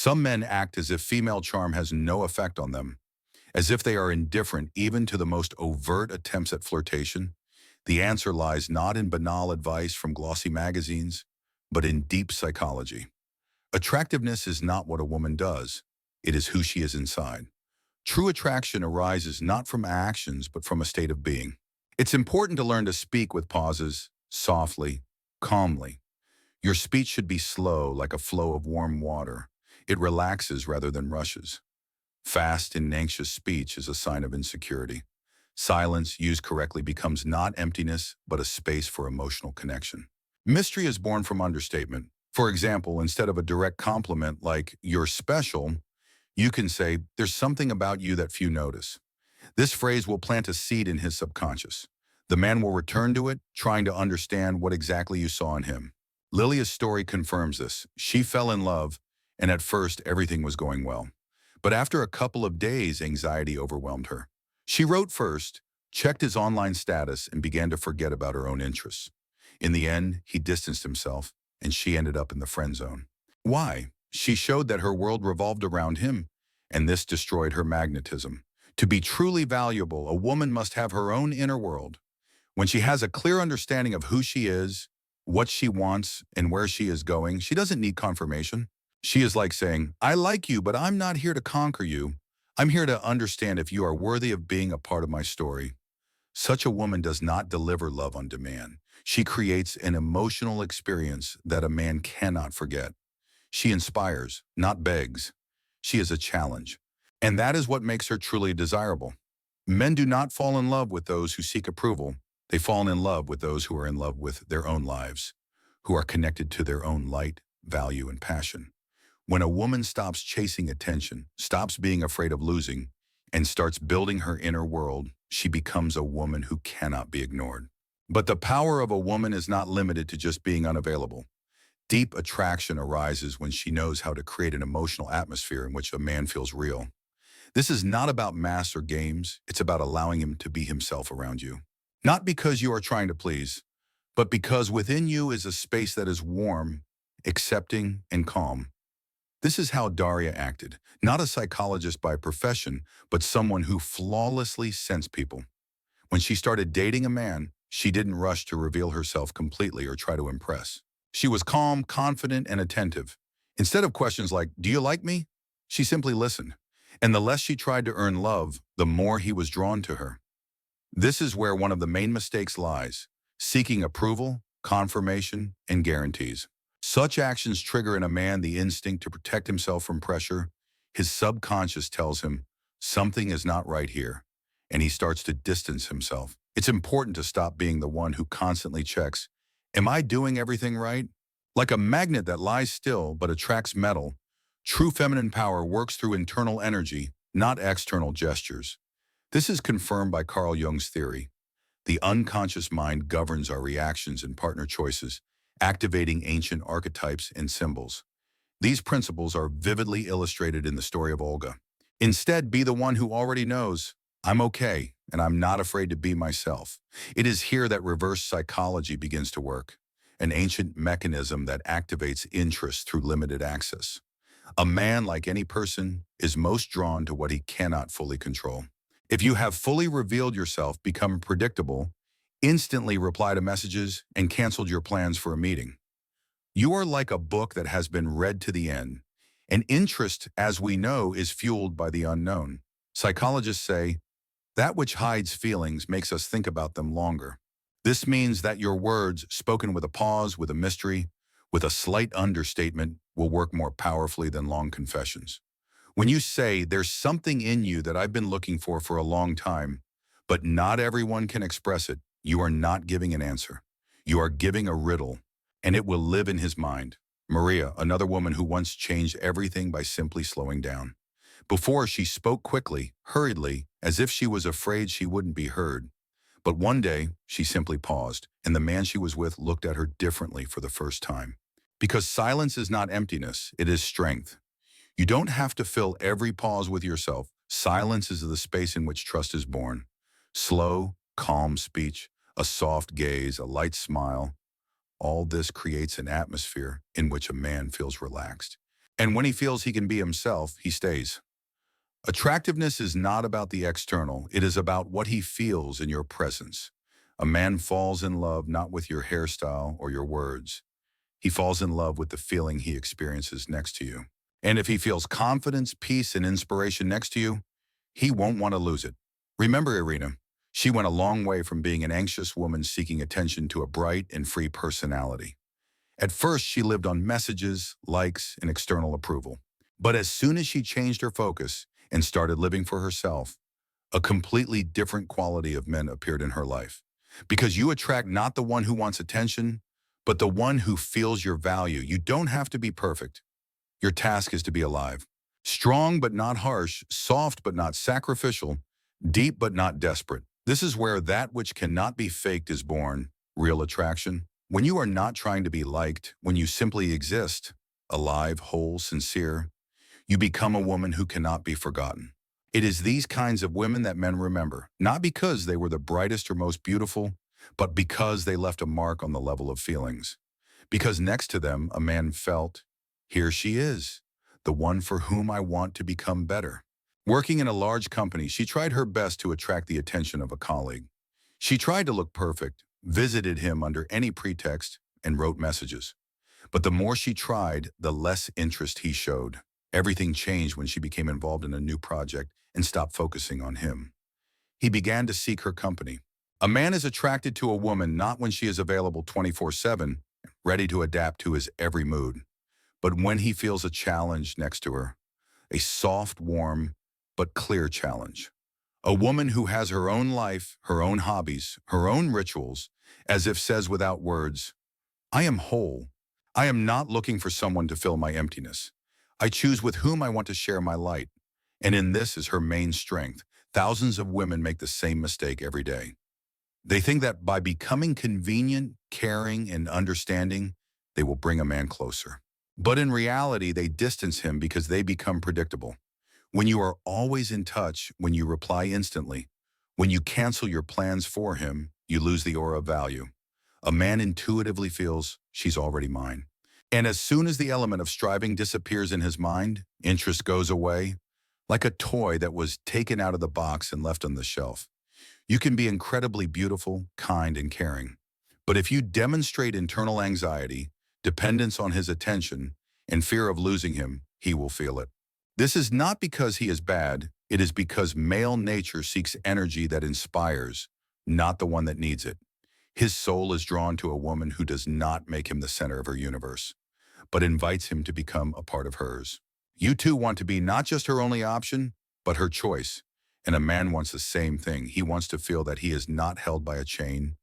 Some men act as if female charm has no effect on them, as if they are indifferent even to the most overt attempts at flirtation. The answer lies not in banal advice from glossy magazines, but in deep psychology. Attractiveness is not what a woman does. It is who she is inside. True attraction arises not from actions, but from a state of being. It's important to learn to speak with pauses, softly, calmly. Your speech should be slow, like a flow of warm water. It relaxes rather than rushes. Fast and anxious speech is a sign of insecurity. Silence, used correctly, becomes not emptiness, but a space for emotional connection. Mystery is born from understatement. For example, instead of a direct compliment like, "You're special," you can say, "There's something about you that few notice." This phrase will plant a seed in his subconscious. The man will return to it, trying to understand what exactly you saw in him. Lilia's story confirms this. She fell in love, and at first everything was going well. But after a couple of days, anxiety overwhelmed her. She wrote first, checked his online status, and began to forget about her own interests. In the end, he distanced himself, and she ended up in the friend zone. Why? She showed that her world revolved around him, and this destroyed her magnetism. To be truly valuable, a woman must have her own inner world. When she has a clear understanding of who she is, what she wants, and where she is going, she doesn't need confirmation. She is like saying, "I like you, but I'm not here to conquer you. I'm here to understand if you are worthy of being a part of my story." Such a woman does not deliver love on demand. She creates an emotional experience that a man cannot forget. She inspires, not begs. She is a challenge. And that is what makes her truly desirable. Men do not fall in love with those who seek approval. They fall in love with those who are in love with their own lives, who are connected to their own light, value, and passion. When a woman stops chasing attention, stops being afraid of losing, and starts building her inner world, she becomes a woman who cannot be ignored. But the power of a woman is not limited to just being unavailable. Deep attraction arises when she knows how to create an emotional atmosphere in which a man feels real. This is not about masks or games, it's about allowing him to be himself around you. Not because you are trying to please, but because within you is a space that is warm, accepting, and calm. This is how Daria acted, not a psychologist by profession, but someone who flawlessly sensed people. When she started dating a man, she didn't rush to reveal herself completely or try to impress. She was calm, confident, and attentive. Instead of questions like, "Do you like me?" she simply listened. And the less she tried to earn love, the more he was drawn to her. This is where one of the main mistakes lies, seeking approval, confirmation, and guarantees. Such actions trigger in a man the instinct to protect himself from pressure. His subconscious tells him, something is not right here, and he starts to distance himself. It's important to stop being the one who constantly checks, am I doing everything right? Like a magnet that lies still but attracts metal, true feminine power works through internal energy, not external gestures. This is confirmed by Carl Jung's theory. The unconscious mind governs our reactions and partner choices, activating ancient archetypes and symbols. These principles are vividly illustrated in the story of Olga. Instead, be the one who already knows, I'm okay, and I'm not afraid to be myself. It is here that reverse psychology begins to work, an ancient mechanism that activates interest through limited access. A man, like any person, is most drawn to what he cannot fully control. If you have fully revealed yourself, become predictable, instantly reply to messages, and canceled your plans for a meeting, you are like a book that has been read to the end. And interest, as we know, is fueled by the unknown. Psychologists say, that which hides feelings makes us think about them longer. This means that your words, spoken with a pause, with a mystery, with a slight understatement, will work more powerfully than long confessions. When you say, there's something in you that I've been looking for a long time, but not everyone can express it, you are not giving an answer. You are giving a riddle, and it will live in his mind. Maria, another woman who once changed everything by simply slowing down. Before, she spoke quickly, hurriedly, as if she was afraid she wouldn't be heard. But one day, she simply paused, and the man she was with looked at her differently for the first time. Because silence is not emptiness, it is strength. You don't have to fill every pause with yourself. Silence is the space in which trust is born. Slow, calm speech, a soft gaze, a light smile. All this creates an atmosphere in which a man feels relaxed. And when he feels he can be himself, he stays. Attractiveness is not about the external, it is about what he feels in your presence. A man falls in love not with your hairstyle or your words. He falls in love with the feeling he experiences next to you. And if he feels confidence, peace, and inspiration next to you, he won't want to lose it. Remember Irina, she went a long way from being an anxious woman seeking attention to a bright and free personality. At first, she lived on messages, likes, and external approval. But as soon as she changed her focus and started living for herself, a completely different quality of men appeared in her life. Because you attract not the one who wants attention, but the one who feels your value. You don't have to be perfect. Your task is to be alive. Strong but not harsh, soft but not sacrificial, deep but not desperate. This is where that which cannot be faked is born, real attraction. When you are not trying to be liked, when you simply exist, alive, whole, sincere, you become a woman who cannot be forgotten. It is these kinds of women that men remember, not because they were the brightest or most beautiful, but because they left a mark on the level of feelings. Because next to them, a man felt, here she is, the one for whom I want to become better. Working in a large company, she tried her best to attract the attention of a colleague. She tried to look perfect, visited him under any pretext, and wrote messages. But the more she tried, the less interest he showed. Everything changed when she became involved in a new project and stopped focusing on him. He began to seek her company. A man is attracted to a woman not when she is available 24/7, ready to adapt to his every mood, but when he feels a challenge next to her, a soft, warm, but clear challenge. A woman who has her own life, her own hobbies, her own rituals, as if says without words, I am whole. I am not looking for someone to fill my emptiness. I choose with whom I want to share my light. And in this is her main strength. Thousands of women make the same mistake every day. They think that by becoming convenient, caring, and understanding, they will bring a man closer. But in reality, they distance him because they become predictable. When you are always in touch, when you reply instantly, when you cancel your plans for him, you lose the aura of value. A man intuitively feels, she's already mine. And as soon as the element of striving disappears in his mind, interest goes away, like a toy that was taken out of the box and left on the shelf. You can be incredibly beautiful, kind, and caring. But if you demonstrate internal anxiety, dependence on his attention, and fear of losing him, he will feel it. This is not because he is bad, it is because male nature seeks energy that inspires, not the one that needs it. His soul is drawn to a woman who does not make him the center of her universe, but invites him to become a part of hers. You two want to be not just her only option, but her choice. And a man wants the same thing. He wants to feel that he is not held by a chain,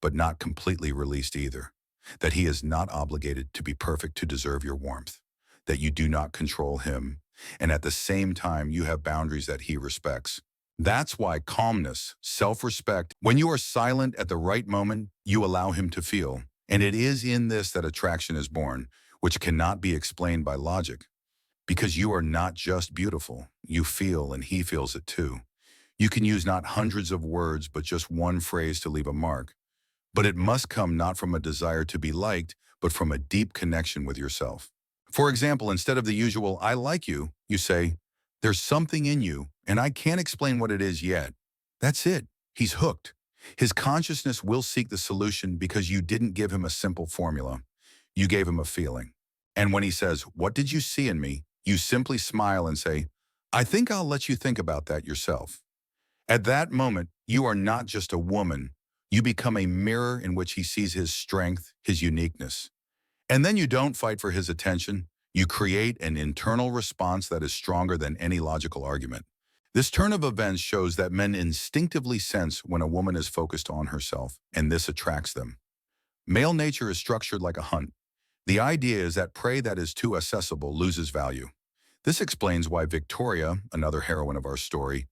but not completely released either. That he is not obligated to be perfect to deserve your warmth. That you do not control him. And at the same time, you have boundaries that he respects. That's why calmness, self-respect, when you are silent at the right moment, you allow him to feel. And it is in this that attraction is born, which cannot be explained by logic. Because you are not just beautiful, you feel and he feels it too. You can use not hundreds of words, but just one phrase to leave a mark. But it must come not from a desire to be liked, but from a deep connection with yourself. For example, instead of the usual, I like you, you say, there's something in you, and I can't explain what it is yet. That's it. He's hooked. His consciousness will seek the solution because you didn't give him a simple formula. You gave him a feeling. And when he says, what did you see in me? You simply smile and say, I think I'll let you think about that yourself. At that moment, you are not just a woman. You become a mirror in which he sees his strength, his uniqueness. And then you don't fight for his attention. You create an internal response that is stronger than any logical argument. This turn of events shows that men instinctively sense when a woman is focused on herself, and this attracts them. Male nature is structured like a hunt. The idea is that prey that is too accessible loses value. This explains why Victoria, another heroine of our story,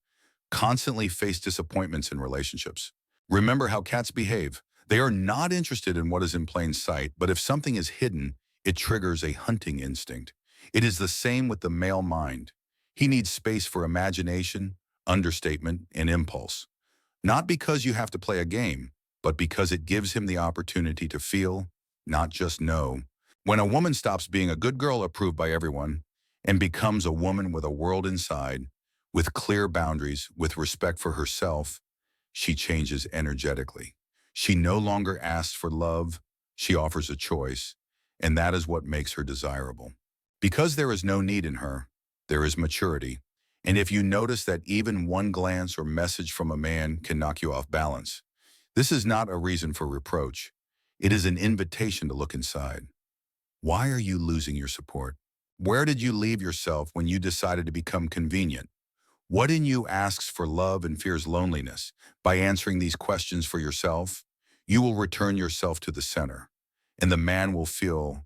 constantly faced disappointments in relationships. Remember how cats behave. They are not interested in what is in plain sight, but if something is hidden, it triggers a hunting instinct. It is the same with the male mind. He needs space for imagination, understatement, and impulse. Not because you have to play a game, but because it gives him the opportunity to feel, not just know. When a woman stops being a good girl approved by everyone and becomes a woman with a world inside, with clear boundaries, with respect for herself. She changes energetically. She no longer asks for love, she offers a choice, and that is what makes her desirable. Because there is no need in her, there is maturity. And if you notice that even one glance or message from a man can knock you off balance, this is not a reason for reproach. It is an invitation to look inside. Why are you losing your support? Where did you leave yourself when you decided to become convenient? What in you asks for love and fears loneliness? By answering these questions for yourself, you will return yourself to the center, and the man will feel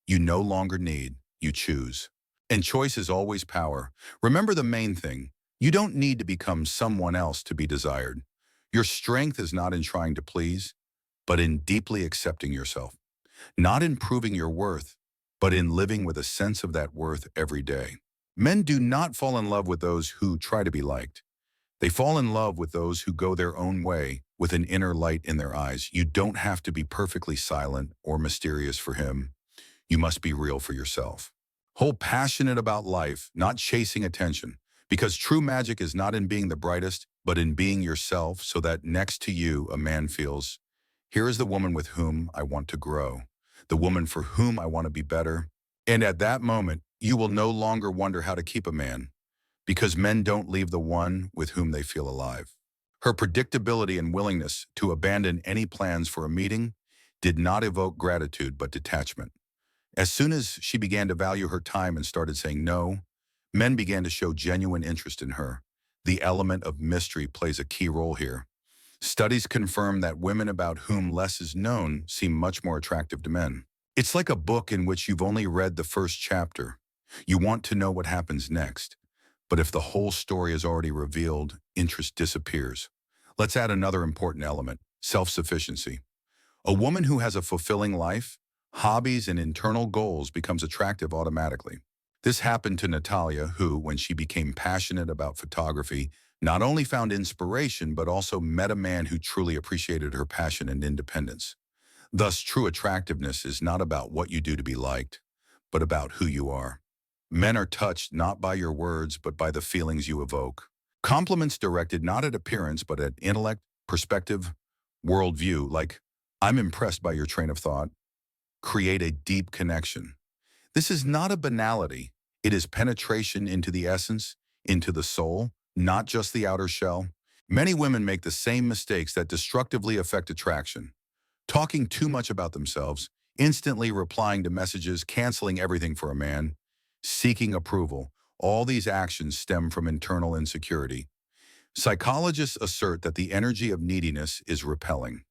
you no longer need, you choose. And choice is always power. Remember the main thing. You don't need to become someone else to be desired. Your strength is not in trying to please, but in deeply accepting yourself. Not in proving your worth, but in living with a sense of that worth every day. Men do not fall in love with those who try to be liked. They fall in love with those who go their own way with an inner light in their eyes. You don't have to be perfectly silent or mysterious for him. You must be real for yourself. Hold passionate about life, not chasing attention, because true magic is not in being the brightest, but in being yourself so that next to you a man feels, here is the woman with whom I want to grow, the woman for whom I want to be better. And at that moment, you will no longer wonder how to keep a man, because men don't leave the one with whom they feel alive. Her predictability and willingness to abandon any plans for a meeting did not evoke gratitude but detachment. As soon as she began to value her time and started saying no, men began to show genuine interest in her. The element of mystery plays a key role here. Studies confirm that women about whom less is known seem much more attractive to men. It's like a book in which you've only read the first chapter. You want to know what happens next. But if the whole story is already revealed, interest disappears. Let's add another important element, self-sufficiency. A woman who has a fulfilling life, hobbies, and internal goals becomes attractive automatically. This happened to Natalia, who, when she became passionate about photography, not only found inspiration, but also met a man who truly appreciated her passion and independence. Thus, true attractiveness is not about what you do to be liked, but about who you are. Men are touched not by your words, but by the feelings you evoke. Compliments directed not at appearance, but at intellect, perspective, worldview, like, I'm impressed by your train of thought, create a deep connection. This is not a banality. It is penetration into the essence, into the soul, not just the outer shell. Many women make the same mistakes that destructively affect attraction. Talking too much about themselves, instantly replying to messages, canceling everything for a man, seeking approval. All these actions stem from internal insecurity. Psychologists assert that the energy of neediness is repelling.